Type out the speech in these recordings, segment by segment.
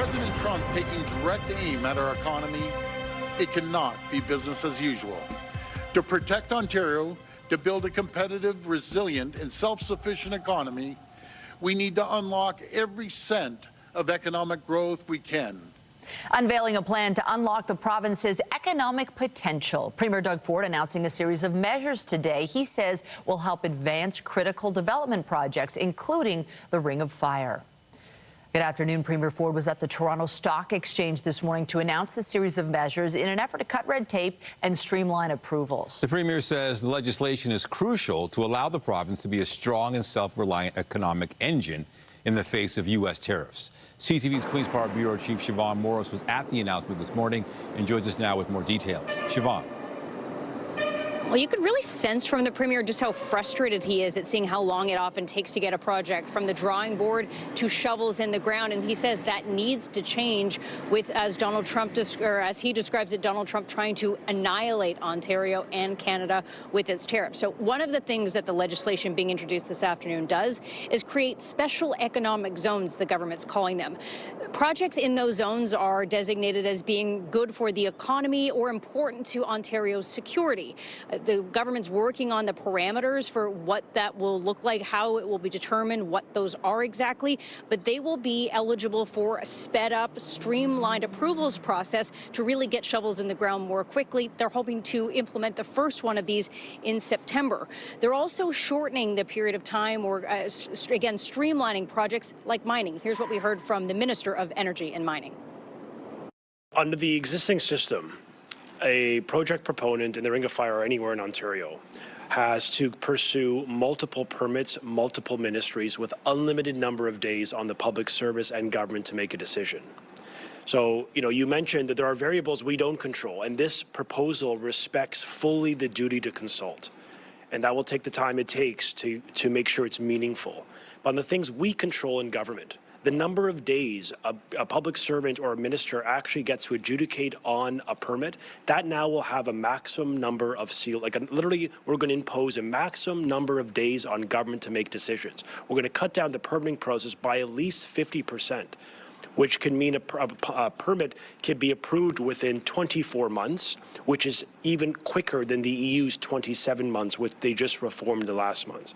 President Trump taking direct aim at our economy, it cannot be business as usual. To protect Ontario, to build a competitive, resilient, and self-sufficient economy, we need to unlock every cent of economic growth we can. Unveiling a plan to unlock the province's economic potential. Premier Doug Ford announcing a series of measures today he says will help advance critical development projects, including the Ring of Fire. Good afternoon. Premier Ford was at the Toronto Stock Exchange this morning to announce the series of measures in an effort to cut red tape and streamline approvals. The Premier says the legislation is crucial to allow the province to be a strong and self-reliant economic engine in the face of U.S. tariffs. CTV's Queen's Park Bureau Chief Siobhan Morris was at the announcement this morning and joins us now with more details. Siobhan. Well, you could really sense from the Premier just how frustrated he is at seeing how long it often takes to get a project from the drawing board to shovels in the ground. And he says that needs to change with, as Donald Trump, as he describes it, Donald Trump trying to annihilate Ontario and Canada with its tariffs. So one of the things that the legislation being introduced this afternoon does is create special economic zones, the government's calling them. Projects in those zones are designated as being good for the economy or important to Ontario's security. The government's working on the parameters for what that will look like, how it will be determined, what those are exactly, but they will be eligible for a sped up, streamlined approvals process to really get shovels in the ground more quickly. They're hoping to implement the first one of these in September. They're also shortening the period of time or, again, streamlining projects like mining. Here's what we heard from the Minister of Energy and Mining. Under the existing system, a project proponent in the Ring of Fire or anywhere in Ontario has to pursue multiple permits, multiple ministries with unlimited number of days on the public service and government to make a decision. So, you mentioned that there are variables we don't control, and this proposal respects fully the duty to consult. And that will take the time it takes to make sure it's meaningful. But on the things we control in government, the number of days a public servant or a minister actually gets to adjudicate on a permit, that now will have a maximum number of literally, we're going to impose a maximum number of days on government to make decisions. We're going to cut down the permitting process by at least 50%, which can mean a permit can be approved within 24 months, which is even quicker than the EU's 27 months, which they just reformed the last month.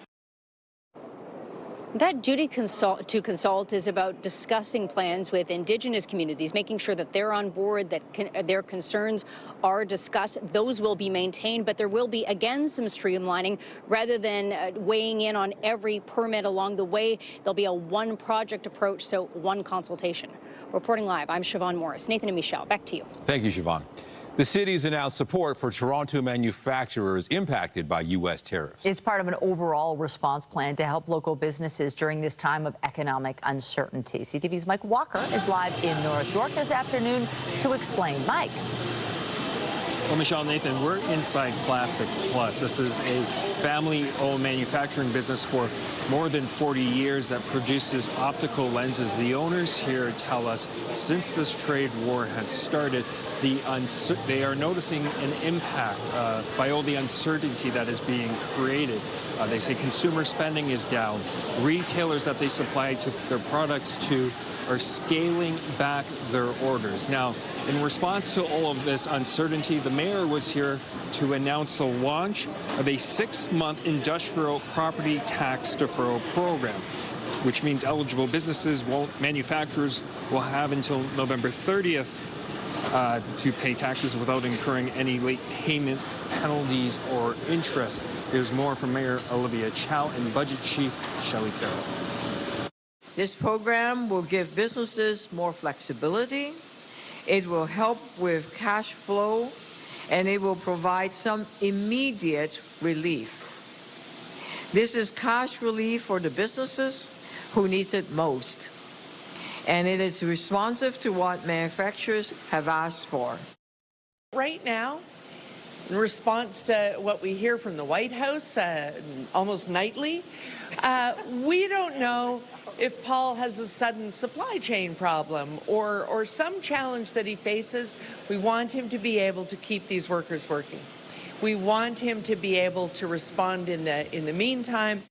That duty to consult is about discussing plans with Indigenous communities, making sure that they're on board, that their concerns are discussed. Those will be maintained, but there will be, again, some streamlining. Rather than weighing in on every permit along the way, there'll be a one-project approach, so one consultation. Reporting live, I'm Siobhan Morris. Nathan and Michelle, back to you. Thank you, Siobhan. The city's announced support for Toronto manufacturers impacted by U.S. tariffs. It's part of an overall response plan to help local businesses during this time of economic uncertainty. CTV's Mike Walker is live in North York this afternoon to explain. Mike. Well, Michelle, Nathan, we're inside Plastic Plus. This is a family-owned manufacturing business for more than 40 years that produces optical lenses. The owners here tell us since this trade war has started, they are noticing an impact by all the uncertainty that is being created. They say consumer spending is down. Retailers that they supply their products to are scaling back their orders. Now, in response to all of this uncertainty, the mayor was here to announce the launch of a 6-month industrial property tax deferral program, which means eligible manufacturers will have until November 30th to pay taxes without incurring any late payments, penalties, or interest. Here's more from Mayor Olivia Chow and Budget Chief Shelley Carroll. This program will give businesses more flexibility. It will help with cash flow, and it will provide some immediate relief. This is cash relief for the businesses who needs it most, and it is responsive to what manufacturers have asked for. Right now, in response to what we hear from the White House almost nightly, we don't know if Paul has a sudden supply chain problem or some challenge that he faces. We want him to be able to keep these workers working. We want him to be able to respond in the meantime.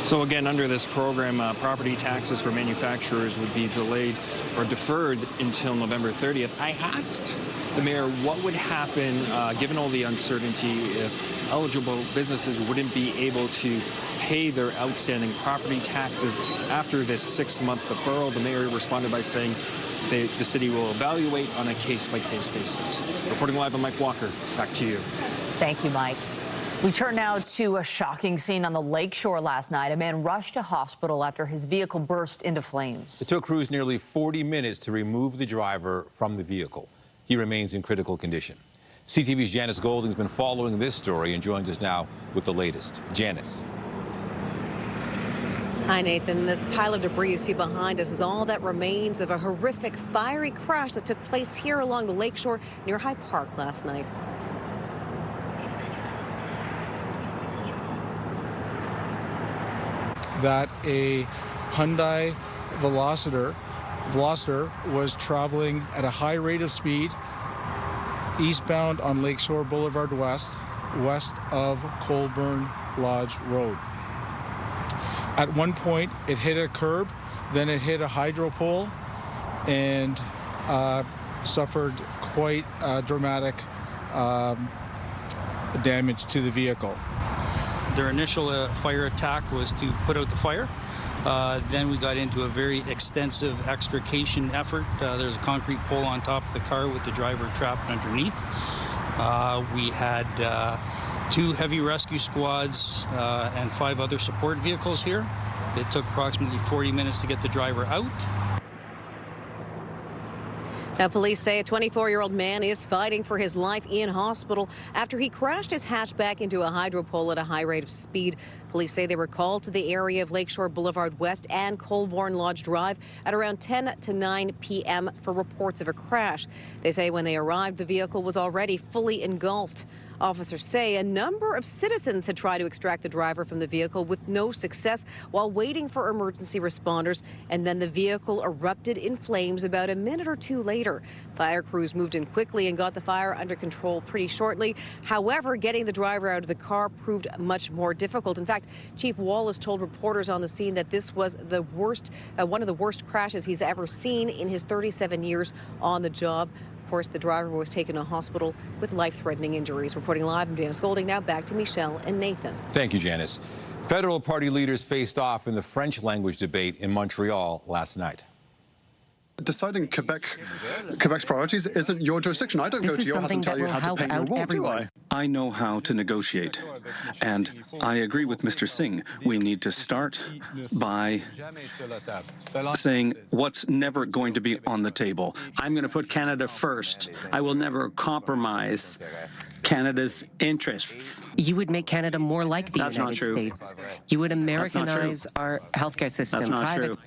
So again, under this program, property taxes for manufacturers would be delayed or deferred until November 30th. I asked the mayor what would happen, given all the uncertainty, if eligible businesses wouldn't be able to pay their outstanding property taxes after this 6-month deferral. The mayor responded by saying the city will evaluate on a case-by-case basis. Reporting live, I'm Mike Walker. Back to you. Thank you, Mike. We turn now to a shocking scene on the Lakeshore last night. A man rushed to hospital after his vehicle burst into flames. It took crews nearly 40 minutes to remove the driver from the vehicle. He remains in critical condition. CTV's Janice Golding's been following this story and joins us now with the latest. Janice. Hi, Nathan. This pile of debris you see behind us is all that remains of a horrific fiery crash that took place here along the Lakeshore near High Park last night. That a Hyundai Veloster was traveling at a high rate of speed eastbound on Lakeshore Boulevard West of Colborne Lodge Road. At one point, it hit a curb, then it hit a hydro pole and suffered quite dramatic damage to the vehicle. Their initial fire attack was to put out the fire. Then we got into a very extensive extrication effort. There's a concrete pole on top of the car with the driver trapped underneath. We had 2 heavy rescue squads and 5 other support vehicles here. It took approximately 40 minutes to get the driver out. Now, police say a 24-year-old man is fighting for his life in hospital after he crashed his hatchback into a hydro pole at a high rate of speed. Police say they were called to the area of Lakeshore Boulevard West and Colborne Lodge Drive at around 10 to 9 p.m. for reports of a crash. They say when they arrived, the vehicle was already fully engulfed. Officers say a number of citizens had tried to extract the driver from the vehicle with no success while waiting for emergency responders, and then the vehicle erupted in flames about a minute or 2 later. Fire crews moved in quickly and got the fire under control pretty shortly. However, getting the driver out of the car proved much more difficult. In fact, Chief Wallace told reporters on the scene that this was the worst, one of the worst crashes he's ever seen in his 37 years on the job. Of course, the driver was taken to hospital with life-threatening injuries. Reporting live, I'm Janice Golding. Now back to Michelle and Nathan. Thank you, Janice. Federal party leaders faced off in the French language debate in Montreal last night. Deciding Quebec's priorities isn't your jurisdiction. I don't go to your house and tell you how to paint your wall, do I? I know how to negotiate. And I agree with Mr. Singh. We need to start by saying what's never going to be on the table. I'm going to put Canada first. I will never compromise Canada's interests. You would make Canada more like the United States. You would Americanize our healthcare system. That's not true.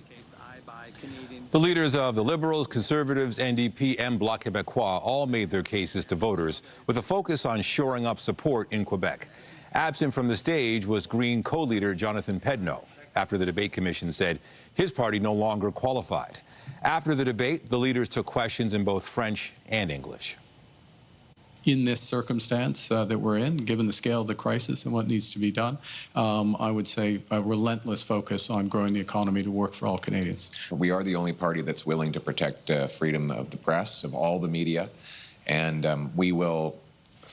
The leaders of the Liberals, Conservatives, NDP, and Bloc Québécois all made their cases to voters with a focus on shoring up support in Quebec. Absent from the stage was Green co-leader Jonathan Pedneau after the debate commission said his party no longer qualified. After the debate, the leaders took questions in both French and English. In this circumstance that we're in, given the scale of the crisis and what needs to be done, I would say a relentless focus on growing the economy to work for all Canadians. We are the only party that's willing to protect freedom of the press, of all the media, and we will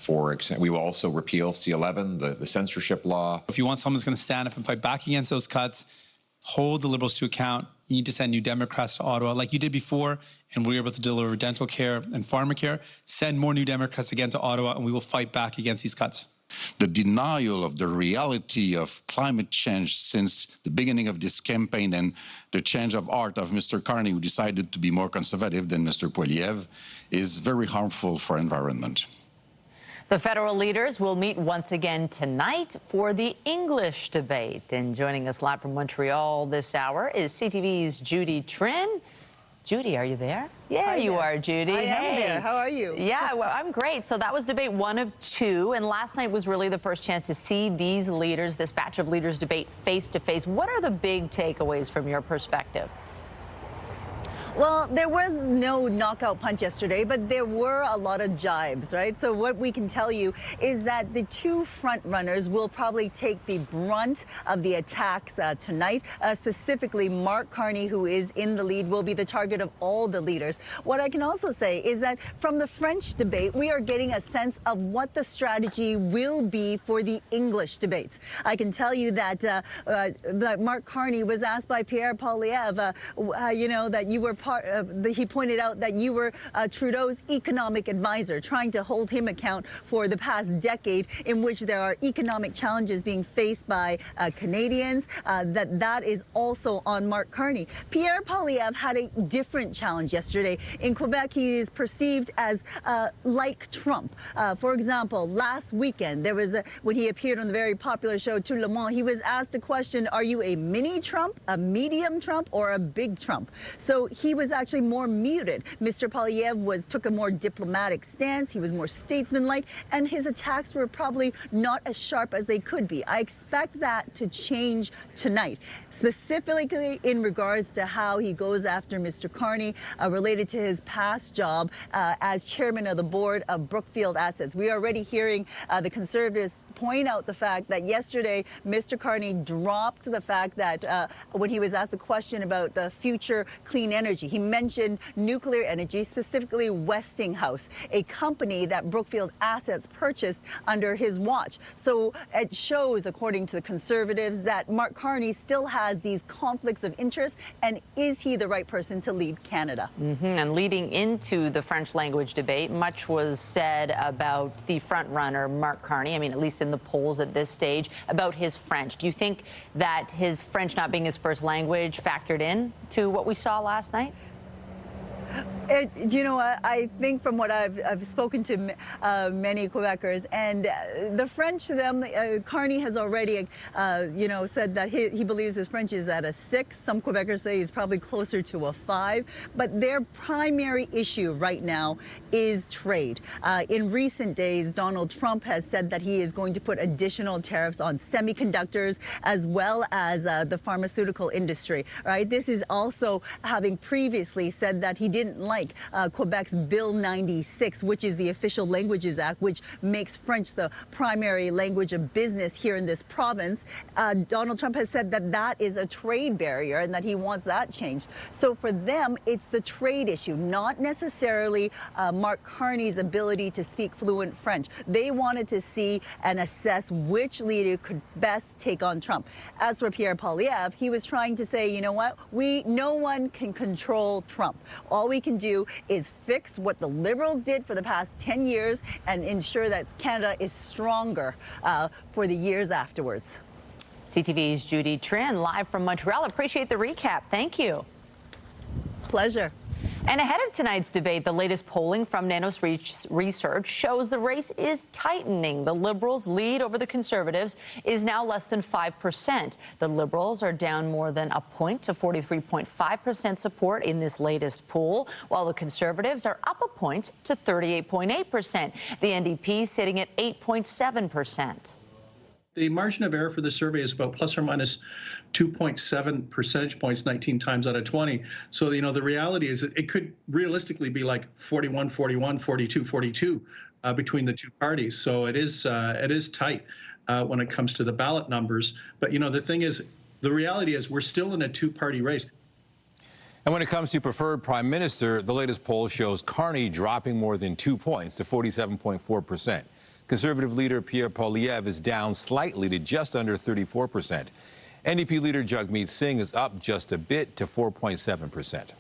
also repeal C-11, the censorship law. If you want someone who's going to stand up and fight back against those cuts, hold the Liberals to account. You need to send New Democrats to Ottawa like you did before, and we were able to deliver dental care and pharmacare. Send more New Democrats again to Ottawa, and we will fight back against these cuts. The denial of the reality of climate change since the beginning of this campaign and the change of heart of Mr. Carney, who decided to be more conservative than Mr. Poilievre, is very harmful for environment. The federal leaders will meet once again tonight for the English debate. And joining us live from Montreal this hour is CTV's Judy Trin. Judy, are you there? Yeah, Hi you there. are, Judy. I hey. am there. How are you? Yeah, well, I'm great. So that was debate 1 of 2. And last night was really the first chance to see these leaders, this batch of leaders debate face to face. What are the big takeaways from your perspective? Well, there was no knockout punch yesterday, but there were a lot of jibes, right? So what we can tell you is that the two front runners will probably take the brunt of the attacks tonight. Specifically, Mark Carney, who is in the lead, will be the target of all the leaders. What I can also say is that from the French debate, we are getting a sense of what the strategy will be for the English debates. I can tell you that, that Mark Carney was asked by Pierre Poilievre, that you were he pointed out that you were Trudeau's economic advisor, trying to hold him account for the past decade in which there are economic challenges being faced by Canadians, that is also on Mark Carney. Pierre Poilievre had a different challenge yesterday. In Quebec, he is perceived as like Trump. For example, last weekend, there was when he appeared on the very popular show Tout le Monde, he was asked a question, are you a mini Trump, a medium Trump, or a big Trump? So he was actually more muted. Mr. Poilievre took a more diplomatic stance. He was more statesmanlike, and his attacks were probably not as sharp as they could be. I expect that to change tonight, specifically in regards to how he goes after Mr. Carney related to his past job as chairman of the board of Brookfield Assets. We are already hearing the Conservatives point out the fact that yesterday Mr. Carney dropped the fact that when he was asked a question about the future clean energy, he mentioned nuclear energy, specifically Westinghouse, a company that Brookfield Assets purchased under his watch. So it shows, according to the Conservatives, that Mark Carney still has these conflicts of interest, and is he the right person to lead Canada? And leading into the French language debate, much was said about the front runner, Mark Carney, I mean, at least in the polls at this stage, about his French. Do you think that his French not being his first language factored in to what we saw last night? I think from what I've spoken to many Quebecers, and the French to them, Carney has already, said that he believes his French is at a 6. Some Quebecers say he's probably closer to a 5. But their primary issue right now is trade. In recent days, Donald Trump has said that he is going to put additional tariffs on semiconductors as well as the pharmaceutical industry. Right? This is also having previously said that he didn't like Quebec's Bill 96, which is the Official Languages Act, which makes French the primary language of business here in this province. Donald Trump has said that that is a trade barrier and that he wants that changed. So for them, it's the trade issue, not necessarily Mark Carney's ability to speak fluent French. They wanted to see and assess which leader could best take on Trump. As for Pierre Poilievre, he was trying to say, you know what, no one can control Trump. All we can do is fix what the Liberals did for the past 10 years and ensure that Canada is stronger for the years afterwards. CTV's Judy Trin, live from Montreal. Appreciate the recap. Thank you. Pleasure. And ahead of tonight's debate, the latest polling from Nanos Research shows the race is tightening. The Liberals' lead over the Conservatives is now less than 5%. The Liberals are down more than a point to 43.5% support in this latest poll, while the Conservatives are up a point to 38.8%. The NDP sitting at 8.7%. The margin of error for the survey is about plus or minus 2.7 percentage points 19 times out of 20. So, the reality is that it could realistically be like 41, 41, 42, 42 between the two parties. So it is tight when it comes to the ballot numbers. But, the thing is, the reality is we're still in a two-party race. And when it comes to preferred prime minister, the latest poll shows Carney dropping more than 2 points to 47.4%. Conservative leader Pierre Poilievre is down slightly to just under 34%. NDP leader Jagmeet Singh is up just a bit to 4.7%.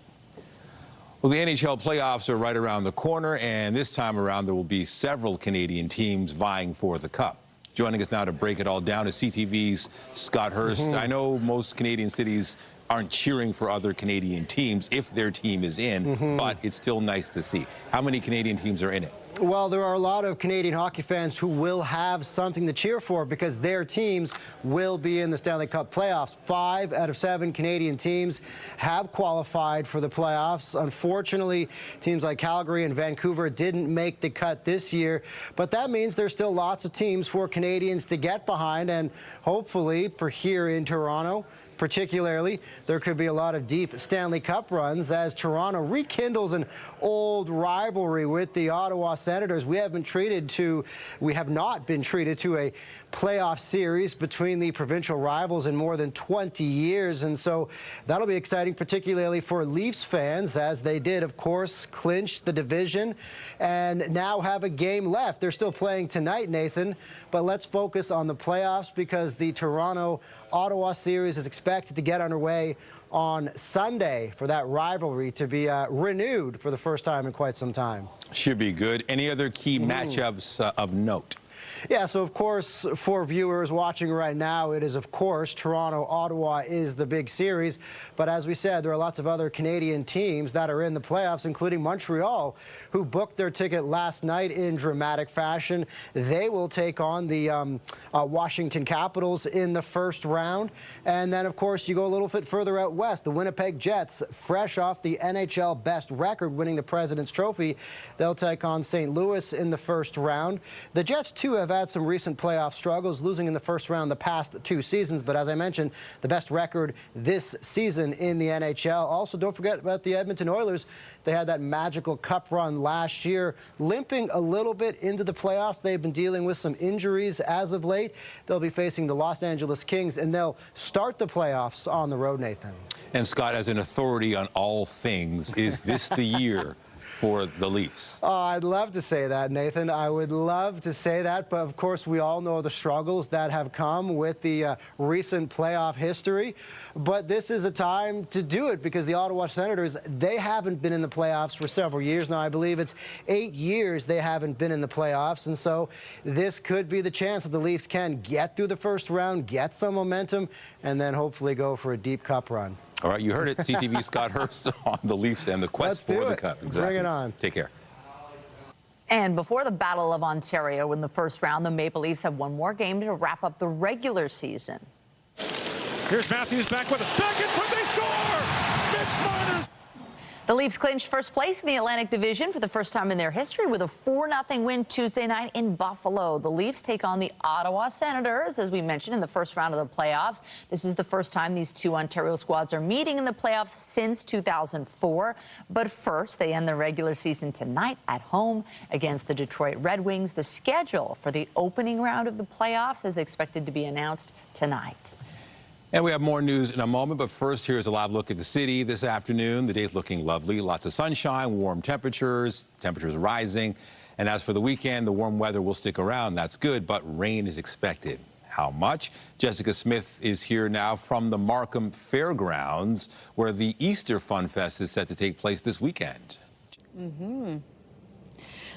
Well, the NHL playoffs are right around the corner, and this time around there will be several Canadian teams vying for the cup. Joining us now to break it all down is CTV's Scott Hurst. I know most Canadian cities aren't cheering for other Canadian teams if their team is in, but it's still nice to see. How many Canadian teams are in it? Well, there are a lot of Canadian hockey fans who will have something to cheer for because their teams will be in the Stanley Cup playoffs. 5 out of 7 Canadian teams have qualified for the playoffs. Unfortunately, teams like Calgary and Vancouver didn't make the cut this year, but that means there's still lots of teams for Canadians to get behind, and hopefully, for here in Toronto, Particularly, there could be a lot of deep Stanley Cup runs as Toronto rekindles an old rivalry with the Ottawa Senators. We have not been treated to a playoff series between the provincial rivals in more than 20 years, and so that'll be exciting, particularly for Leafs fans, as they did, of course, clinch the division and now have a game left. They're still playing tonight, Nathan, but let's focus on the playoffs because the Toronto-Ottawa series is expected to get underway on Sunday for that rivalry to be renewed for the first time in quite some time. Should be good. Any other key matchups of note? Yeah, so of course, for viewers watching right now, it is, of course, Toronto-Ottawa is the big series. But as we said, there are lots of other Canadian teams that are in the playoffs, including Montreal, who booked their ticket last night in dramatic fashion. They will take on the Washington Capitals in the first round. And then, of course, you go a little bit further out west. The Winnipeg Jets, fresh off the NHL best record, winning the President's Trophy, they'll take on St. Louis in the first round. The Jets, too, have had some recent playoff struggles, losing in the first round the past 2 seasons. But as I mentioned, the best record this season in the NHL. Also, don't forget about the Edmonton Oilers. They had that magical cup run last year, limping a little bit into the playoffs. They've been dealing with some injuries as of late. They'll be facing the Los Angeles Kings, and they'll start the playoffs on the road, Nathan. And Scott, as an authority on all things, is this the year for the Leafs? Oh, I'd love to say that, Nathan. I would love to say that, but of course we all know the struggles that have come with the recent playoff history. But this is a time to do it because the Ottawa Senators, they haven't been in the playoffs for several years now. I believe it's 8 years they haven't been in the playoffs, and so this could be the chance that the Leafs can get through the first round, get some momentum, and then hopefully go for a deep cup run. All right, you heard it. CTV Scott Hurst on the Leafs and the quest for the cup. Exactly. Bring it on. Take care. And before the Battle of Ontario in the first round, the Maple Leafs have one more game to wrap up the regular season. Here's Matthews back with a back in front. They score! Mitch Marner's. The Leafs clinched first place in the Atlantic Division for the first time in their history with a 4-0 win Tuesday night in Buffalo. The Leafs take on the Ottawa Senators, as we mentioned, in the first round of the playoffs. This is the first time these two Ontario squads are meeting in the playoffs since 2004. But first, they end the regular season tonight at home against the Detroit Red Wings. The schedule for the opening round of the playoffs is expected to be announced tonight. And we have more news in a moment, but first, here's a live look at the city this afternoon. The day's looking lovely. Lots of sunshine, warm temperatures rising. And as for the weekend, the warm weather will stick around. That's good, but rain is expected. How much? Jessica Smith is here now from the Markham Fairgrounds, where the Easter Funfest is set to take place this weekend.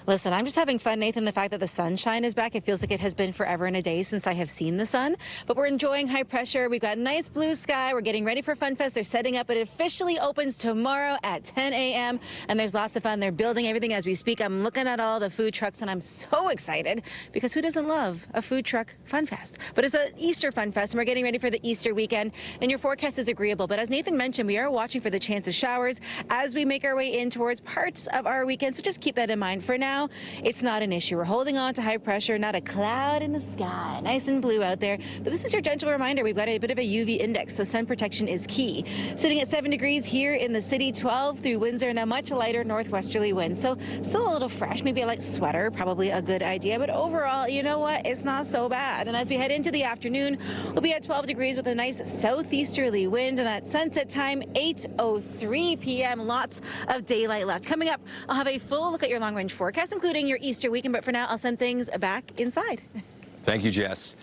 Listen, I'm just having fun, Nathan, the fact that the sunshine is back. It feels like it has been forever and a day since I have seen the sun. But we're enjoying high pressure. We've got nice blue sky. We're getting ready for Funfest. They're setting up. It officially opens tomorrow at 10 a.m. And there's lots of fun. They're building everything as we speak. I'm looking at all the food trucks, and I'm so excited because who doesn't love a food truck Funfest? But it's an Easter Funfest, and we're getting ready for the Easter weekend. And your forecast is agreeable. But as Nathan mentioned, we are watching for the chance of showers as we make our way in towards parts of our weekend. So just keep that in mind. For now, it's not an issue. We're holding on to high pressure, not a cloud in the sky. Nice and blue out there. But this is your gentle reminder. We've got a bit of a UV index, so sun protection is key. Sitting at 7 degrees here in the city, 12 through Windsor, and a much lighter northwesterly wind. So still a little fresh, maybe a light sweater, probably a good idea. But overall, you know what? It's not so bad. And as we head into the afternoon, we'll be at 12 degrees with a nice southeasterly wind. And that sunset time, 8:03 p.m. Lots of daylight left. Coming up, I'll have a full look at your long-range forecast, including your Easter weekend, but for now, I'll send things back inside. Thank you, Jess.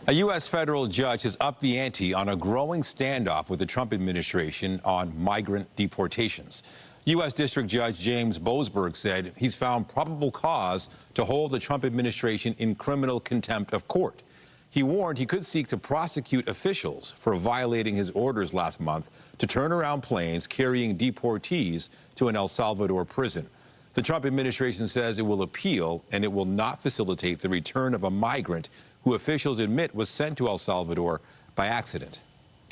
A U.S. federal judge has upped the ante on a growing standoff with the Trump administration on migrant deportations. U.S. District Judge James Boasberg said he's found probable cause to hold the Trump administration in criminal contempt of court. He warned he could seek to prosecute officials for violating his orders last month to turn around planes carrying deportees to an El Salvador prison. The Trump administration says it will appeal and it will not facilitate the return of a migrant who officials admit was sent to El Salvador by accident.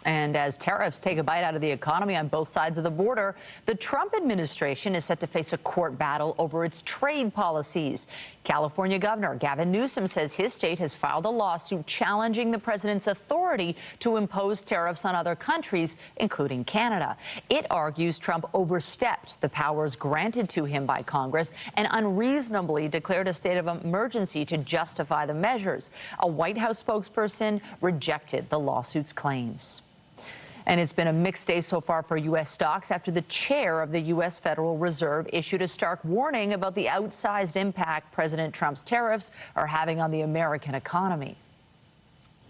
And as tariffs take a bite out of the economy on both sides of the border, the Trump administration is set to face a court battle over its trade policies. California Governor Gavin Newsom says his state has filed a lawsuit challenging the president's authority to impose tariffs on other countries, including Canada. It argues Trump overstepped the powers granted to him by Congress and unreasonably declared a state of emergency to justify the measures. A White House spokesperson rejected the lawsuit's claims. And it's been a mixed day so far for U.S. stocks after the chair of the U.S. Federal Reserve issued a stark warning about the outsized impact President Trump's tariffs are having on the American economy.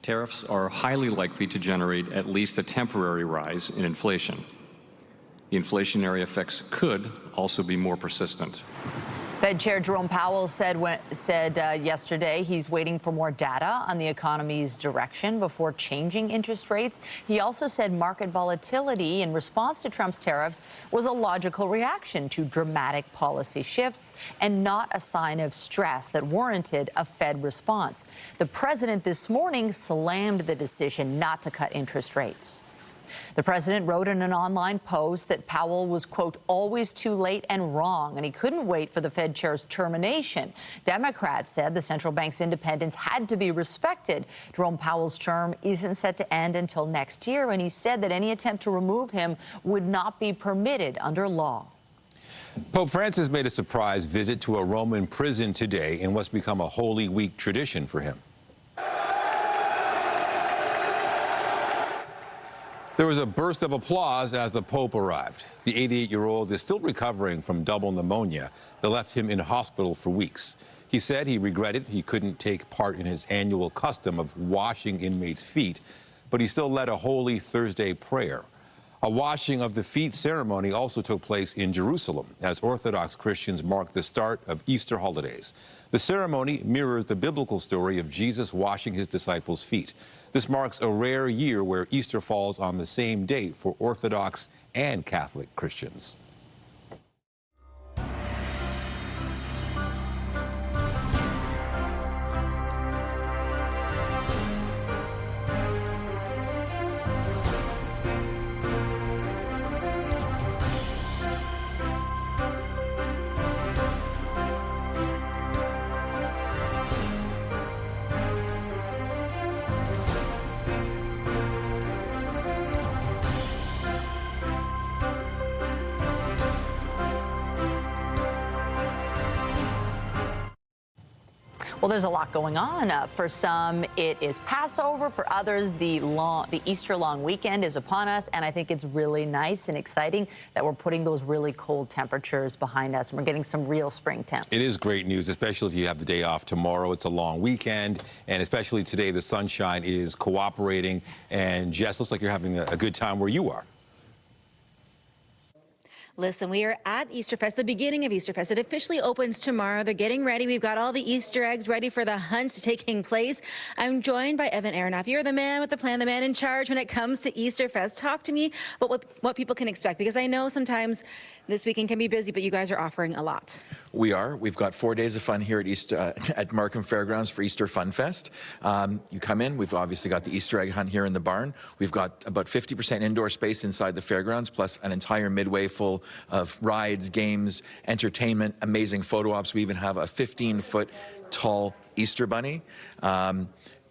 Tariffs are highly likely to generate at least a temporary rise in inflation. The inflationary effects could also be more persistent. Fed Chair Jerome Powell said yesterday he's waiting for more data on the economy's direction before changing interest rates. He also said market volatility in response to Trump's tariffs was a logical reaction to dramatic policy shifts and not a sign of stress that warranted a Fed response. The president this morning slammed the decision not to cut interest rates. The president wrote in an online post that Powell was, quote, always too late and wrong, and he couldn't wait for the Fed chair's termination. Democrats said the central bank's independence had to be respected. Jerome Powell's term isn't set to end until next year, and he said that any attempt to remove him would not be permitted under law. Pope Francis made a surprise visit to a Roman prison today in what's become a Holy Week tradition for him. There was a burst of applause as the Pope arrived. The 88-year-old is still recovering from double pneumonia that left him in hospital for weeks. He said he regretted he couldn't take part in his annual custom of washing inmates' feet, but he still led a Holy Thursday prayer. A washing of the feet ceremony also took place in Jerusalem as Orthodox Christians mark the start of Easter holidays. The ceremony mirrors the biblical story of Jesus washing his disciples' feet. This marks a rare year where Easter falls on the same date for Orthodox and Catholic Christians. Well, there's a lot going on. For some, it is Passover. For others, the Easter long weekend is upon us. And I think it's really nice and exciting that we're putting those really cold temperatures behind us. And we're getting some real spring temps. It is great news, especially if you have the day off tomorrow. It's a long weekend. And especially today, the sunshine is cooperating. And Jess, looks like you're having a good time where you are. Listen, we are at Easterfest, the beginning of Easterfest. It officially opens tomorrow. They're getting ready. We've got all the Easter eggs ready for the hunt taking place. I'm joined by Evan Aronoff. You're the man with the plan, the man in charge when it comes to Easterfest. Talk to me about what people can expect, because I know sometimes this weekend can be busy, but you guys are offering a lot. We are. We've got 4 days of fun here at Markham Fairgrounds for Easter Funfest. You come in. We've obviously got the Easter egg hunt here in the barn. We've got about 50% indoor space inside the fairgrounds, plus an entire midway full of rides, games, entertainment, amazing photo ops. We even have a 15-foot tall Easter bunny.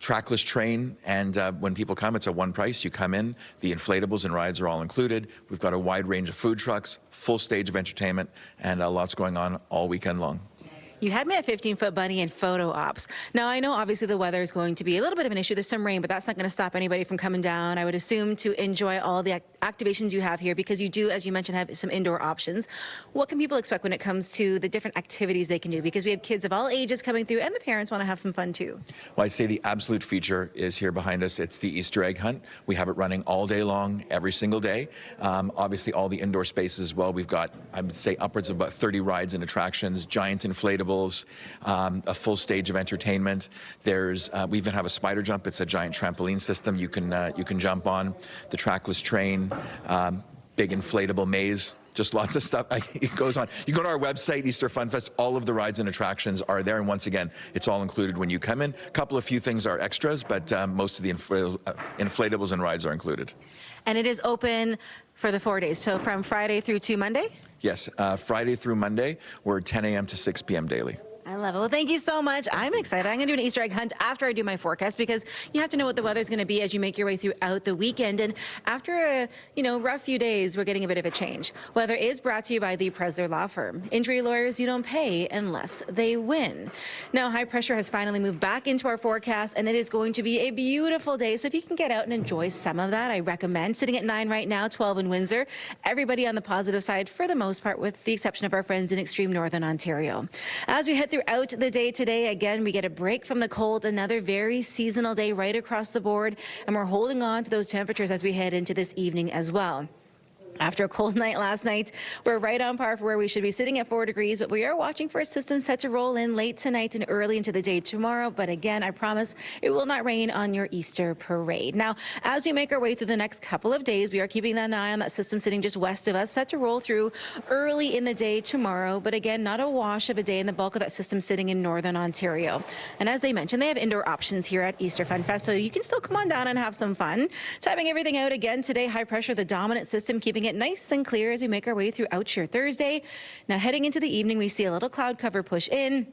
Trackless train, and when people come, it's a one price. You come in, the inflatables and rides are all included. We've got a wide range of food trucks, full stage of entertainment, and lots going on all weekend long. You had me at 15-foot bunny and photo ops. Now, I know obviously the weather is going to be a little bit of an issue. There's some rain, but that's not going to stop anybody from coming down, I would assume, to enjoy all the activations you have here, because you do, as you mentioned, have some indoor options. What can people expect when it comes to the different activities they can do? Because we have kids of all ages coming through, and the parents want to have some fun too. Well, I'd say the absolute feature is here behind us. It's the Easter egg hunt. We have it running all day long, every single day. Obviously, all the indoor spaces as well. We've got, I would say, upwards of about 30 rides and attractions, giant inflatables, a full stage of entertainment. There's we even have a spider jump. It's a giant trampoline system you can jump on. The trackless train, big inflatable maze, just lots of stuff. It goes on. You go to our website, Easter Funfest, all of the rides and attractions are there. And once again, it's all included when you come in. A couple of few things are extras, but most of the inflatables and rides are included. And it is open for the 4 days, so from Friday through to Monday? Yes, Friday through Monday, we're 10 a.m. to 6 p.m. daily. I love it. Well, thank you so much. I'm excited. I'm going to do an Easter egg hunt after I do my forecast because you have to know what the weather's going to be as you make your way throughout the weekend. And after a, rough few days, we're getting a bit of a change. Weather is brought to you by the Presler Law Firm. Injury lawyers, you don't pay unless they win. Now, high pressure has finally moved back into our forecast, and it is going to be a beautiful day. So if you can get out and enjoy some of that, I recommend. Sitting at 9 right now, 12 in Windsor. Everybody on the positive side for the most part, with the exception of our friends in extreme northern Ontario. As we head throughout the day today, again, we get a break from the cold, another very seasonal day right across the board, and we're holding on to those temperatures as we head into this evening as well. After a cold night last night, we're right on par for where we should be, sitting at 4 degrees, but we are watching for a system set to roll in late tonight and early into the day tomorrow. But again, I promise it will not rain on your Easter parade. Now, as we make our way through the next couple of days, we are keeping an eye on that system sitting just west of us, set to roll through early in the day tomorrow. But again, not a wash of a day in the bulk of that system sitting in northern Ontario. And as they mentioned, they have indoor options here at Easter Funfest, so you can still come on down and have some fun. Typing everything out again today, high pressure, the dominant system, keeping it nice and clear as we make our way throughout your Thursday. Now, heading into the evening, we see a little cloud cover push in.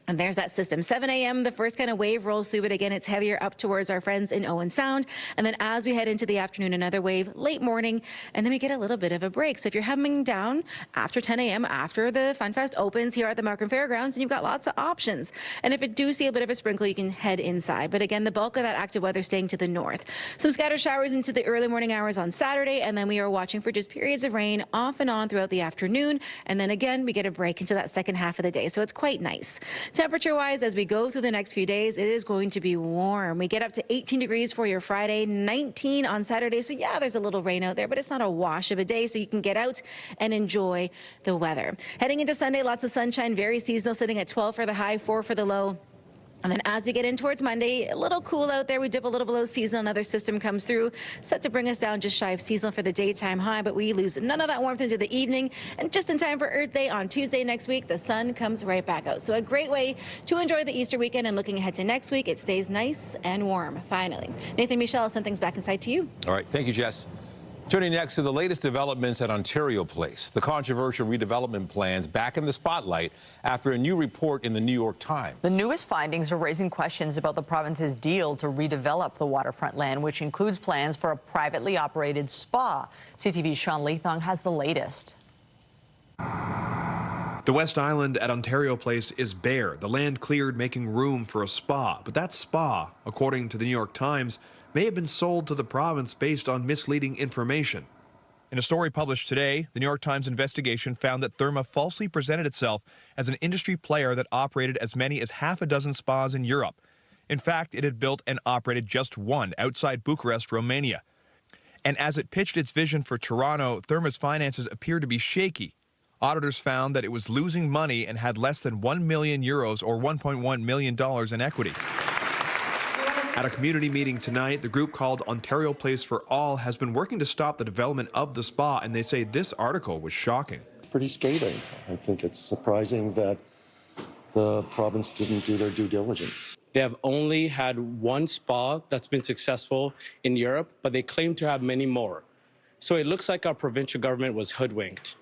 And there's that system. 7 a.m., the first kind of wave rolls through, but again, it's heavier up towards our friends in Owen Sound. And then as we head into the afternoon, another wave late morning, and then we get a little bit of a break. So if you're coming down after 10 a.m., after the Funfest opens here at the Markham Fairgrounds, and you've got lots of options. And if it do see a bit of a sprinkle, you can head inside. But again, the bulk of that active weather staying to the north. Some scattered showers into the early morning hours on Saturday, and then we are watching for just periods of rain off and on throughout the afternoon. And then again, we get a break into that second half of the day. So it's quite nice. Temperature-wise, as we go through the next few days, it is going to be warm. We get up to 18 degrees for your Friday, 19 on Saturday. So yeah, there's a little rain out there, but it's not a wash of a day, so you can get out and enjoy the weather. Heading into Sunday, lots of sunshine, very seasonal, sitting at 12 for the high, 4 for the low. And then as we get in towards Monday, a little cool out there. We dip a little below seasonal. Another system comes through, set to bring us down just shy of seasonal for the daytime high, but we lose none of that warmth into the evening. And just in time for Earth Day on Tuesday next week, the sun comes right back out. So a great way to enjoy the Easter weekend, and looking ahead to next week, it stays nice and warm, finally. Nathan, Michelle, I'll send things back inside to you. All right. Thank you, Jess. Turning next to the latest developments at Ontario Place. The controversial redevelopment plans back in the spotlight after a new report in the New York Times. The newest findings are raising questions about the province's deal to redevelop the waterfront land, which includes plans for a privately operated spa. CTV's Sean Leathong has the latest. The West Island at Ontario Place is bare, the land cleared, making room for a spa. But that spa, according to the New York Times, may have been sold to the province based on misleading information. In a story published today, the New York Times investigation found that Therma falsely presented itself as an industry player that operated as many as half a dozen spas in Europe. In fact, it had built and operated just one outside Bucharest, Romania. And as it pitched its vision for Toronto, Therma's finances appeared to be shaky. Auditors found that it was losing money and had less than €1 million or $1.1 million in equity. At a community meeting tonight, the group called Ontario Place for All has been working to stop the development of the spa, and they say this article was shocking. Pretty scathing. I think it's surprising that the province didn't do their due diligence. They have only had one spa that's been successful in Europe, but they claim to have many more. So it looks like our provincial government was hoodwinked.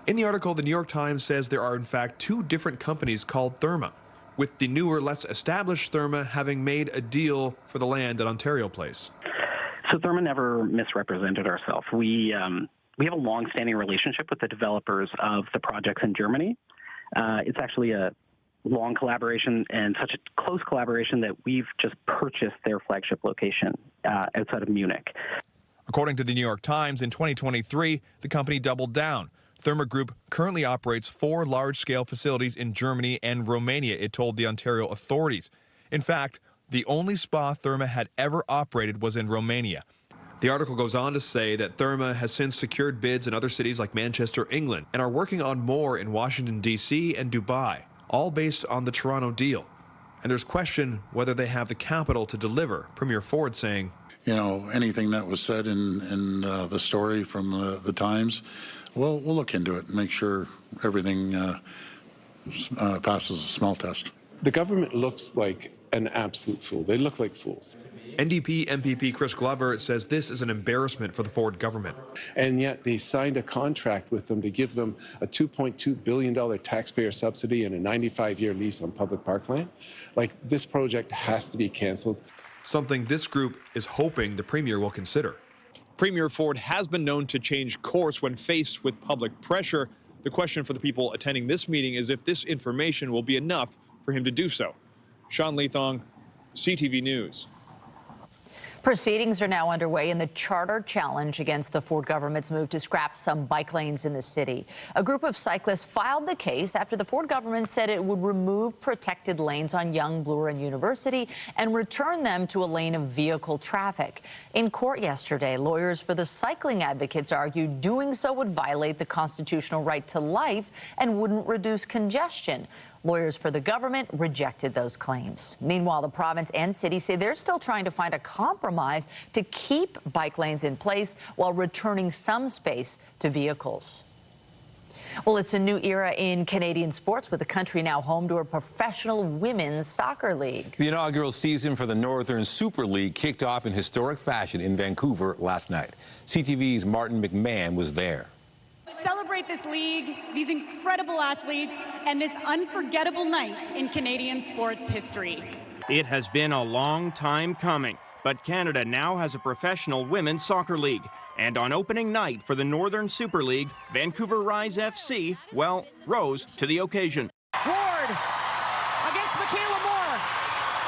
In the article, the New York Times says there are in fact two different companies called Therma, with the newer, less established Therma having made a deal for the land at Ontario Place. So Therma never misrepresented ourselves. We have a long-standing relationship with the developers of the projects in Germany. It's actually a long collaboration and such a close collaboration that we've just purchased their flagship location outside of Munich. According to the New York Times, in 2023, the company doubled down. Therma Group currently operates 4 large-scale facilities in Germany and Romania, it told the Ontario authorities. In fact, the only spa Therma had ever operated was in Romania. The article goes on to say that Therma has since secured bids in other cities like Manchester, England, and are working on more in Washington, D.C. and Dubai, all based on the Toronto deal. And there's question whether they have the capital to deliver, Premier Ford saying, "You know, anything that was said in the story from the Times, we'll look into it and make sure everything passes the smell test. The government looks like an absolute fool. They look like fools. NDP MPP Chris Glover says this is an embarrassment for the Ford government. And yet they signed a contract with them to give them a $2.2 billion taxpayer subsidy and a 95-year lease on public parkland. Like, this project has to be canceled. Something this group is hoping the Premier will consider. Premier Ford has been known to change course when faced with public pressure. The question for the people attending this meeting is if this information will be enough for him to do so. Sean Leathong, CTV News. Proceedings are now underway in the charter challenge against the Ford government's move to scrap some bike lanes in the city. A group of cyclists filed the case after the Ford government said it would remove protected lanes on Yonge, Bloor and University and return them to a lane of vehicle traffic. In court yesterday, lawyers for the cycling advocates argued doing so would violate the constitutional right to life and wouldn't reduce congestion. Lawyers for the government rejected those claims. Meanwhile, the province and city say they're still trying to find a compromise to keep bike lanes in place while returning some space to vehicles. Well, it's a new era in Canadian sports, with the country now home to a professional women's soccer league. The inaugural season for the Northern Super League kicked off in historic fashion in Vancouver last night. CTV's Martin McMahon was there. Celebrate this league, these incredible athletes, and this unforgettable night in Canadian sports history. It has been a long time coming, but Canada now has a professional women's soccer league. And on opening night for the Northern Super League, Vancouver Rise FC, well, rose to the occasion. Ward against Michaela Moore.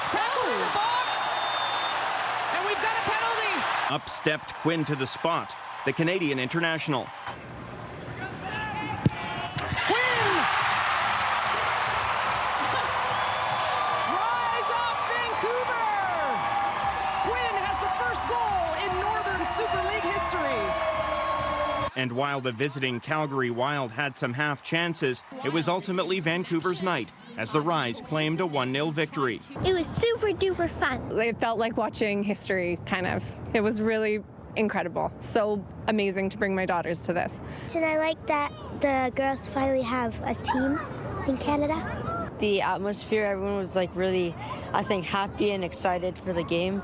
Tackle in the box, and we've got a penalty. Up stepped Quinn to the spot, the Canadian international. And while the visiting Calgary Wild had some half chances, it was ultimately Vancouver's night as the Rise claimed a 1-0 victory. It was super duper fun. It felt like watching history, kind of. It was really incredible. So amazing to bring my daughters to this. And I like that the girls finally have a team in Canada. The atmosphere, everyone was like really, I think, happy and excited for the game.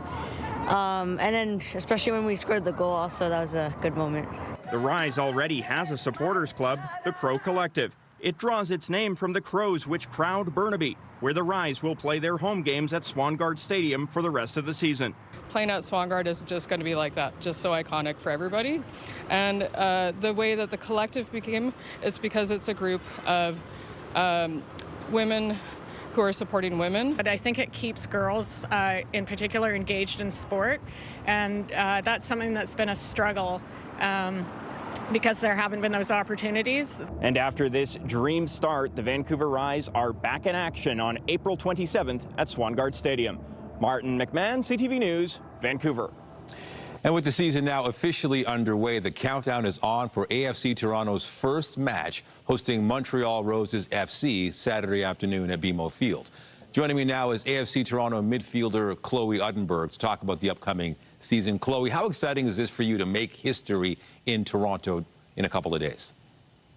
And then especially when we scored the goal also, that was a good moment. The Rise already has a supporters club, the Crow Collective. It draws its name from the Crows, which crowd Burnaby, where the Rise will play their home games at Swangard Stadium for the rest of the season. Playing at Swangard is just going to be like that, just so iconic for everybody. And the way that the collective became is because it's a group of women who are supporting women. But I think it keeps girls in particular engaged in sport, and that's something that's been a struggle because there haven't been those opportunities. And after this dream start, the Vancouver Rise are back in action on April 27th at Swangard Stadium. Martin McMahon, CTV News, Vancouver. And with the season now officially underway, the countdown is on for AFC Toronto's first match, hosting Montreal Roses FC Saturday afternoon at BMO Field. Joining me now is AFC Toronto midfielder Chloe Uddenberg to talk about the upcoming season. Chloe, how exciting is this for you to make history in Toronto in a couple of days?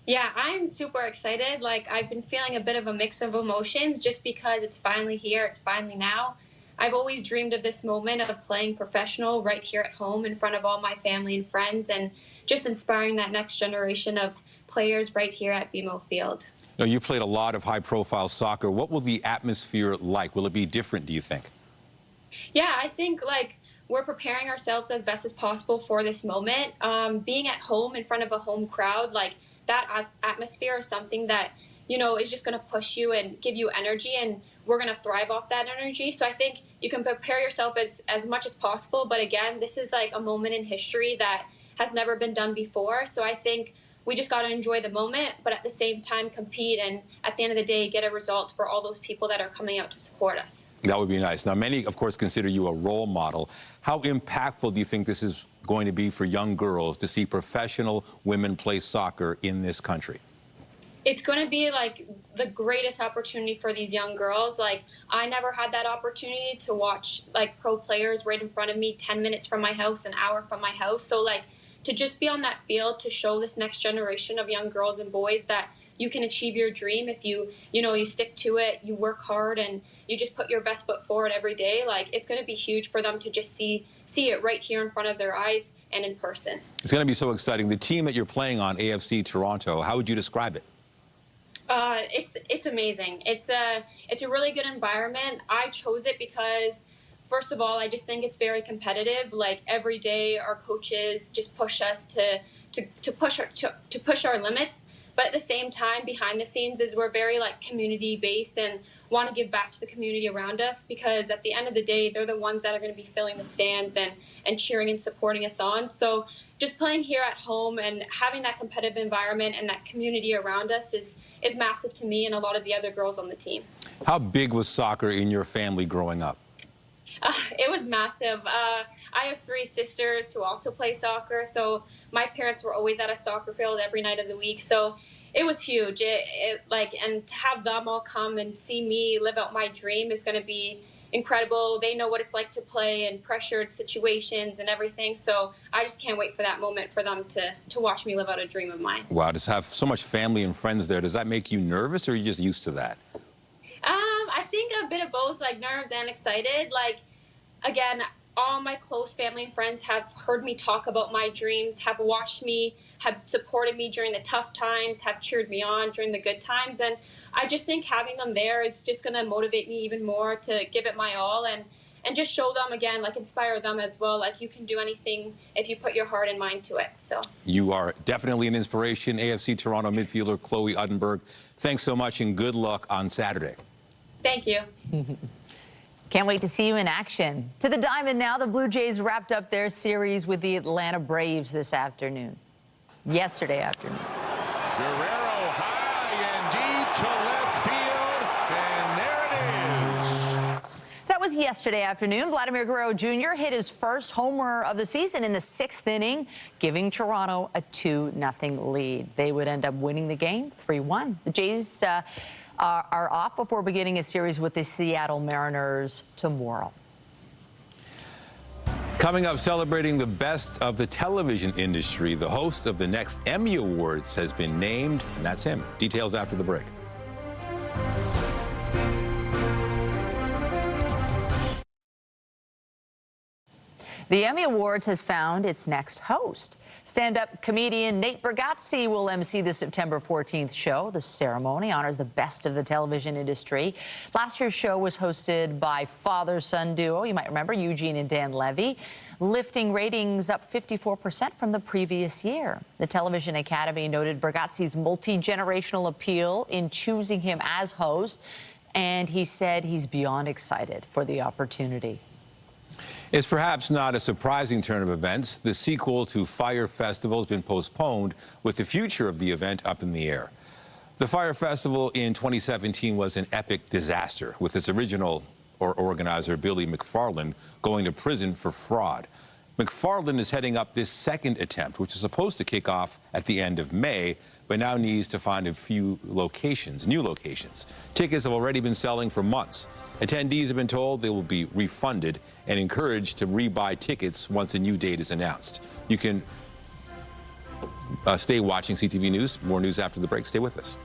Yeah, I'm super excited. Like, I've been feeling a bit of a mix of emotions just because it's finally here, it's finally now. I've always dreamed of this moment of playing professional right here at home in front of all my family and friends, and just inspiring that next generation of players right here at BMO Field. Now, you played a lot of high-profile soccer. What will the atmosphere like? Will it be different, do you think? Yeah, I think, like, we're preparing ourselves as best as possible for this moment. Being at home in front of a home crowd, like, that atmosphere is something that, you know, is just going to push you and give you energy, and we're going to thrive off that energy. So I think you can prepare yourself as much as possible. But again, this is like a moment in history that has never been done before. So I think we just got to enjoy the moment, but at the same time compete, and at the end of the day, get a result for all those people that are coming out to support us. That would be nice. Now, many, of course, consider you a role model. How impactful do you think this is going to be for young girls to see professional women play soccer in this country? It's going to be like the greatest opportunity for these young girls. Like, I never had that opportunity to watch like pro players right in front of me, 10 minutes from my house, an hour from my house. So like, to just be on that field to show this next generation of young girls and boys that you can achieve your dream if you stick to it, you work hard, and you just put your best foot forward every day. Like, it's going to be huge for them to just see it right here in front of their eyes and in person. It's going to be so exciting. The team that you're playing on, AFC Toronto, how would you describe it? It's amazing. It's a really good environment. I chose it because, first of all, I just think it's very competitive. Like, every day, our coaches just push us to push our limits. But at the same time, behind the scenes, is we're very like community based and want to give back to the community around us, because at the end of the day, they're the ones that are going to be filling the stands and cheering and supporting us on. So just playing here at home and having that competitive environment and that community around us is massive to me and a lot of the other girls on the team. How big was soccer in your family growing up? It was massive. I have 3 sisters who also play soccer, so my parents were always at a soccer field every night of the week. So it was huge. And to have them all come and see me live out my dream is going to be incredible. They know what it's like to play in pressured situations and everything. So I just can't wait for that moment for them to watch me live out a dream of mine. Wow, to have so much family and friends there, does that make you nervous, or are you just used to that? I think a bit of both, like nerves and excited. Like, again, all my close family and friends have heard me talk about my dreams, have watched me, have supported me during the tough times, have cheered me on during the good times. And I just think having them there is just going to motivate me even more to give it my all and just show them again, like inspire them as well. Like, you can do anything if you put your heart and mind to it. So you are definitely an inspiration. AFC Toronto midfielder Chloe Uddenberg, thanks so much and good luck on Saturday. Thank you. Can't wait to see you in action. To the diamond now, the Blue Jays wrapped up their series with the Atlanta Braves yesterday afternoon. Guerrero high and deep to left field, and there it is. That was yesterday afternoon. Vladimir Guerrero Jr. hit his first homer of the season in the 6th inning, giving Toronto a 2-0 lead. They would end up winning the game 3-1. The Jays are off before beginning a series with the Seattle Mariners tomorrow. Coming up, celebrating the best of the television industry, the host of the next Emmy Awards has been named, and that's him. Details after the break. The Emmy Awards has found its next host. Stand-up comedian Nate Bargatze will MC the September 14th show. The ceremony honors the best of the television industry. Last year's show was hosted by father-son duo, you might remember, Eugene and Dan Levy, lifting ratings up 54% from the previous year. The Television Academy noted Bargatze's multi-generational appeal in choosing him as host, and he said he's beyond excited for the opportunity. It's perhaps not a surprising turn of events. The sequel to Fyre Festival has been postponed, with the future of the event up in the air. The Fyre Festival in 2017 was an epic disaster, with its original organizer, Billy McFarland, going to prison for fraud. McFarland is heading up this second attempt, which is supposed to kick off at the end of May, but now needs to find a few locations, new locations. Tickets have already been selling for months. Attendees have been told they will be refunded and encouraged to rebuy tickets once a new date is announced. You can stay watching CTV News. More news after the break. Stay with us.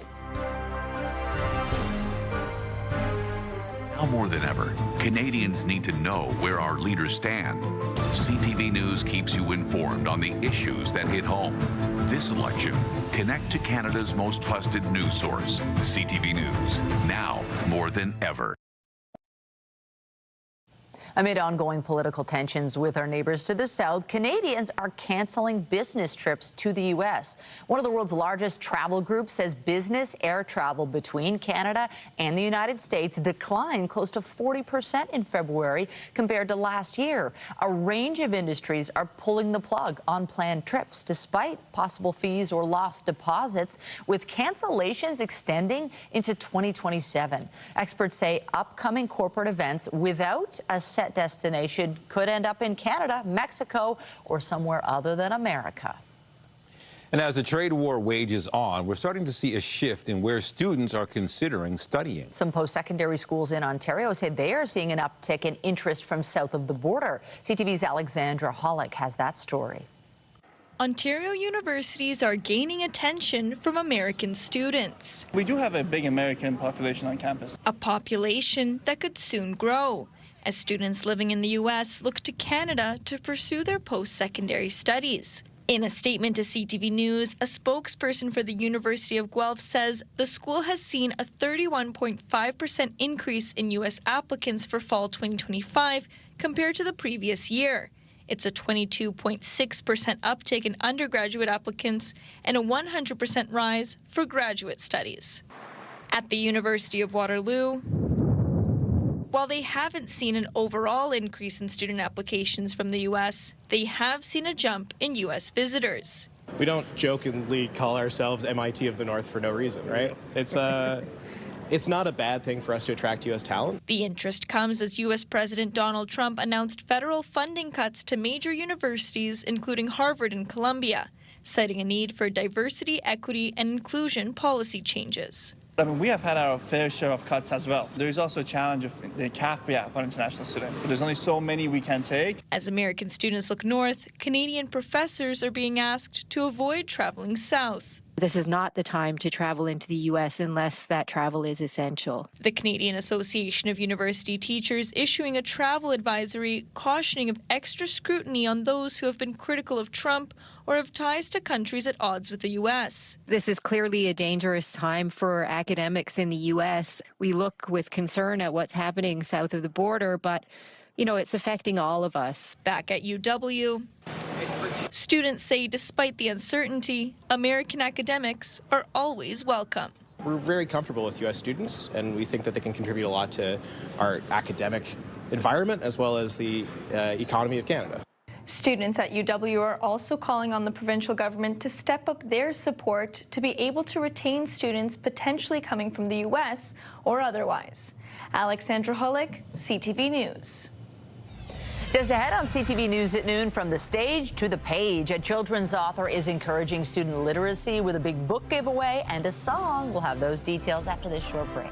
Now more than ever, Canadians need to know where our leaders stand. CTV News keeps you informed on the issues that hit home. This election, connect to Canada's most trusted news source, CTV News, now more than ever. Amid ongoing political tensions with our neighbors to the south, Canadians are canceling business trips to the U.S. One of the world's largest travel groups says business air travel between Canada and the United States declined close to 40% in February compared to last year. A range of industries are pulling the plug on planned trips despite possible fees or lost deposits, with cancellations extending into 2027. Experts say upcoming corporate events without a set destination could end up in Canada, Mexico, or somewhere other than America. And as the trade war wages on, we're starting to see a shift in where students are considering studying. Some post-secondary schools in Ontario say they are seeing an uptick in interest from south of the border. CTV's Alexandra Hollick has that story. Ontario universities are gaining attention from American students. We do have a big American population on campus. A population that could soon grow as students living in the U.S. look to Canada to pursue their post-secondary studies. In a statement to CTV News, a spokesperson for the University of Guelph says the school has seen a 31.5% increase in U.S. applicants for fall 2025 compared to the previous year. It's a 22.6% uptick in undergraduate applicants and a 100% rise for graduate studies. At the University of Waterloo, while they haven't seen an overall increase in student applications from the U.S., they have seen a jump in U.S. visitors. We don't jokingly call ourselves MIT of the North for no reason, right? It's not a bad thing for us to attract U.S. talent. The interest comes as U.S. President Donald Trump announced federal funding cuts to major universities, including Harvard and Columbia, citing a need for diversity, equity, and inclusion policy changes. I mean, we have had our fair share of cuts as well. There's also a challenge of the cap we have on international students. So there's only so many we can take. As American students look north, Canadian professors are being asked to avoid traveling south. This is not the time to travel into the U.S. unless that travel is essential. The Canadian Association of University Teachers issuing a travel advisory cautioning of extra scrutiny on those who have been critical of Trump or have ties to countries at odds with the U.S. This is clearly a dangerous time for academics in the U.S. We look with concern at what's happening south of the border, but it's affecting all of us. Back at UW, students say despite the uncertainty, American academics are always welcome. We're very comfortable with U.S. students, and we think that they can contribute a lot to our academic environment as well as the economy of Canada. Students at UW are also calling on the provincial government to step up their support to be able to retain students potentially coming from the U.S. or otherwise. Alexandra Hulick, CTV News. Just ahead on CTV News at noon, from the stage to the page, a children's author is encouraging student literacy with a big book giveaway and a song. We'll have those details after this short break.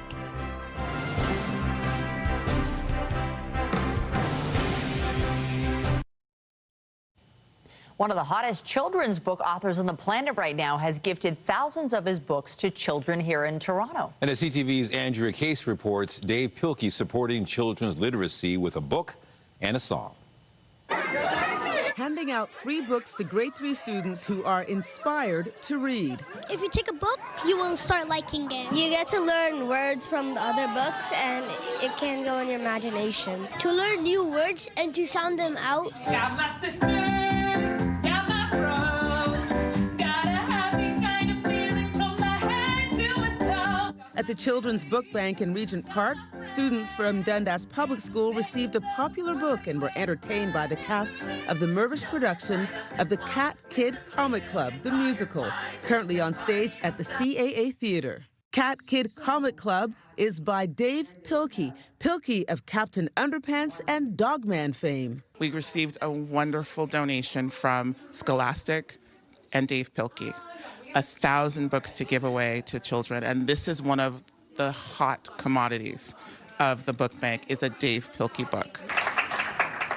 One of the hottest children's book authors on the planet right now has gifted thousands of his books to children here in Toronto. And as CTV's Andrea Case reports, Dave Pilkey supporting children's literacy with a book and a song. Handing out free books to grade 3 students who are inspired to read. If you take a book, you will start liking it. You get to learn words from the other books, and it can go in your imagination. To learn new words and to sound them out. Got my sisters, got my bros, got a happy kind of feeling from my head to my toes. At the Children's Book Bank in Regent Park, students from Dundas Public School received a popular book and were entertained by the cast of the Mirvish production of the Cat Kid Comic Club, the musical, currently on stage at the CAA Theatre. Cat Kid Comic Club is by Dave Pilkey, Pilkey of Captain Underpants and Dogman fame. We received a wonderful donation from Scholastic and Dave Pilkey. 1,000 books to give away to children, and this is one of the hot commodities of the book bank, is a Dave Pilkey book.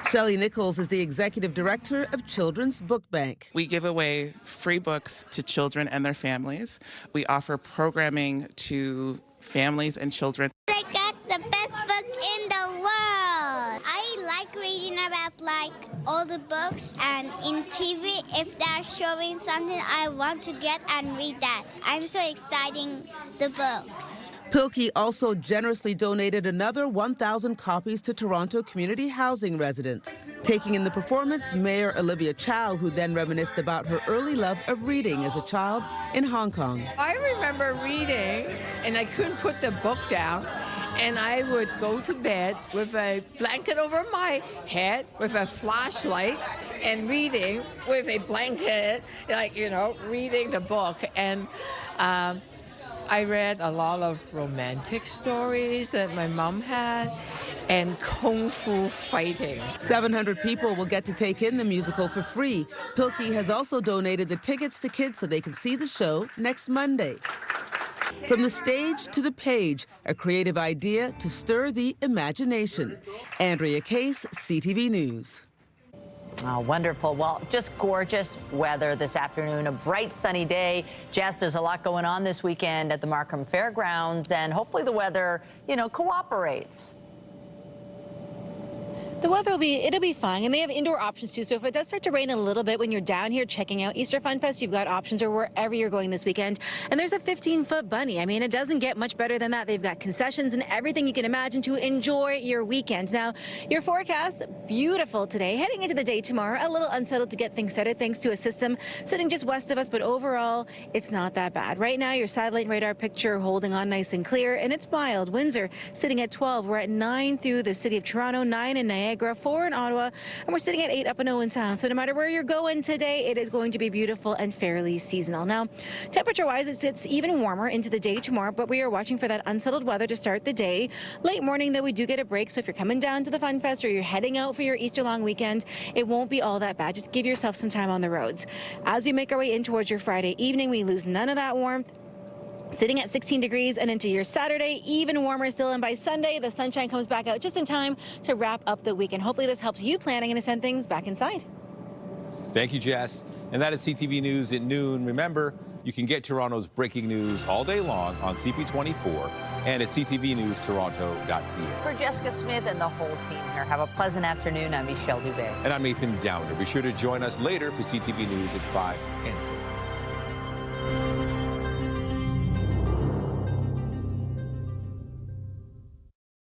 Shelley Nichols is the executive director of Children's Book Bank. We give away free books to children and their families. We offer programming to families and children. I got the best book in the world. I like reading about all the books, and in TV, if they're showing something, I want to get and read that. I'm so exciting the books. Pilkey also generously donated another 1,000 copies to Toronto community housing residents. Taking in the performance, Mayor Olivia Chow, who then reminisced about her early love of reading as a child in Hong Kong. I remember reading, and I couldn't put the book down, and I would go to bed with a blanket over my head, with a flashlight, and reading with a blanket, reading the book. And I read a lot of romantic stories that my mom had and kung fu fighting. 700 people will get to take in the musical for free. Pilkey has also donated the tickets to kids so they can see the show next Monday. From the stage to the page, a creative idea to stir the imagination. Andrea Case, CTV News. Oh, wonderful. Well, just gorgeous weather this afternoon. A bright, sunny day. Jess, there's a lot going on this weekend at the Markham Fairgrounds, and hopefully the weather, cooperates. The weather it'll be fine, and they have indoor options too. So if it does start to rain a little bit when you're down here checking out Easter Funfest, you've got options, or wherever you're going this weekend. And there's a 15-foot bunny. I mean, it doesn't get much better than that. They've got concessions and everything you can imagine to enjoy your weekend. Now, your forecast, beautiful today. Heading into the day tomorrow, a little unsettled to get things started thanks to a system sitting just west of us, but overall, it's not that bad. Right now, your satellite radar picture holding on nice and clear, and it's mild. Winds are sitting at 12. We're at 9 through the city of Toronto, 9 in Niagara, 4 in Ottawa, and we're sitting at 8 up in Owen Sound. So no matter where you're going today, it is going to be beautiful and fairly seasonal. Now, temperature-wise, it's even warmer into the day tomorrow, but we are watching for that unsettled weather to start the day. Late morning, though, we do get a break. So if you're coming down to the Funfest or you're heading out for your Easter long weekend, it won't be all that bad. Just give yourself some time on the roads. As we make our way in towards your Friday evening, we lose none of that warmth. Sitting at 16 degrees, and into your Saturday, even warmer still. And by Sunday, the sunshine comes back out just in time to wrap up the weekend. Hopefully this helps you planning and to send things back inside. Thank you, Jess. And that is CTV News at noon. Remember, you can get Toronto's breaking news all day long on CP24 and at ctvnewstoronto.ca. For Jessica Smith and the whole team here, have a pleasant afternoon. I'm Michelle Dubé. And I'm Nathan Downer. Be sure to join us later for CTV News at 5 and 6.